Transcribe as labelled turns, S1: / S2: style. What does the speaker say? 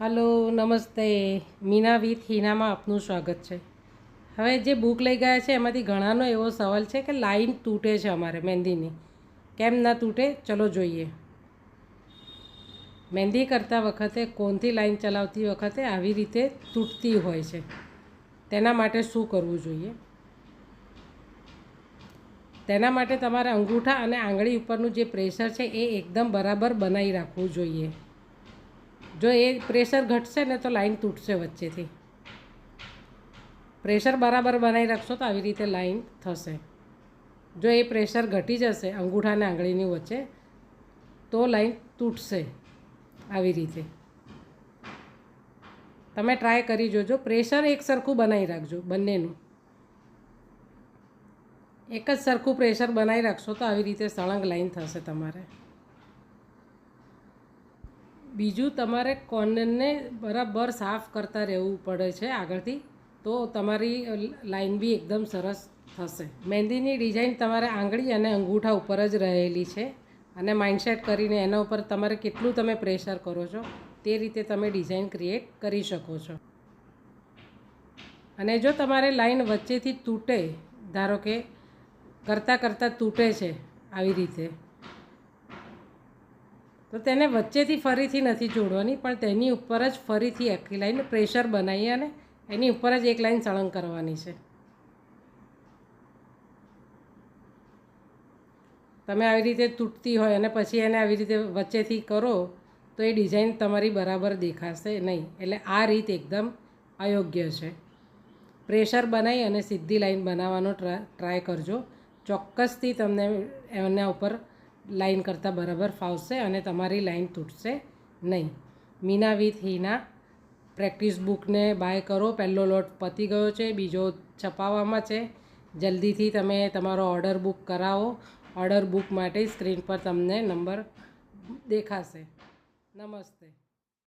S1: Hello, નમસ્તે. Meena with હિનામાં આપનું સ્વાગત છે. હવે જે બુક લઈ ગયા છે એમાંથી ઘણાનો એવો સવાલ છે કે લાઈન તૂટે છે અમારે મહેંદીની. કેમ ના તૂટે? ચલો જોઈએ. મહેંદી કરતા વખતે કોનથી લાઈન ચલાવતી વખતે આવી રીતે તૂટતી હોય છે. તેના માટે શું કરવું જોઈએ? તેના માટે તમારે અંગૂઠા અને આંગળી ઉપરનું જે પ્રેશર છે એ એકદમ બરાબર બનાવી રાખવું જોઈએ. જો એ પ્રેશર ઘટશે ને તો લાઈન તૂટશે વચ્ચેથી. પ્રેશર બરાબર બનાવી રાખશો તો આવી રીતે લાઈન થશે. જો એ પ્રેશર ઘટી જશે અંગૂઠા અને આંગળીની વચ્ચે તો લાઈન તૂટશે આવી રીતે. તમે ટ્રાય કરી જોજો. પ્રેશર એક સરખું બનાવી રાખજો બંનેનું. એક જ સરખું પ્રેશર બનાવી રાખશો તો આવી રીતે સળંગ લાઈન થશે તમારે. બીજું, તમારે કોર્નરને બરાબર સાફ કરતા રહેવું પડે છે આગળથી, તો તમારી લાઈન બી એકદમ સરસ થશે. મહેંદીની ડિઝાઇન તમારે આંગળી અને અંગૂઠા ઉપર જ રહેલી છે અને માઇન્ડસેટ કરીને એના ઉપર તમારે કેટલું તમે પ્રેશર કરો છો તે રીતે તમે ડિઝાઇન ક્રિએટ કરી શકો છો. અને જો તમારે લાઈન વચ્ચેથી તૂટે, ધારો કે કરતાં તૂટે છે આવી રીતે, તો તેને વચ્ચેથી ફરીથી નથી જોડવાની, પણ તેની ઉપર જ ફરીથી આખી લાઈન પ્રેશર બનાવી અને એની ઉપર જ એક લાઈન સળંગ કરવાની છે. તમે આવી રીતે તૂટતી હોય અને પછી એને આવી રીતે વચ્ચેથી કરો તો એ ડિઝાઇન તમારી બરાબર દેખાશે નહીં. એટલે આ રીત એકદમ અયોગ્ય છે. પ્રેશર બનાવી અને સીધી લાઈન બનાવવાનો ટ્રાય કરજો. ચોક્કસથી તમને એના ઉપર લાઈન કરતાં બરાબર ફાવશે અને તમારી લાઈન તૂટશે નહીં. મીના વિથ હિના પ્રેક્ટિસ બુકને બાય કરો. પહેલો લોટ પતી ગયો છે, બીજો છપાવવામાં છે. જલ્દીથી તમે તમારો ઓર્ડર બુક કરાવો. ઓર્ડર બુક માટે સ્ક્રીન પર તમને નંબર દેખાશે. નમસ્તે.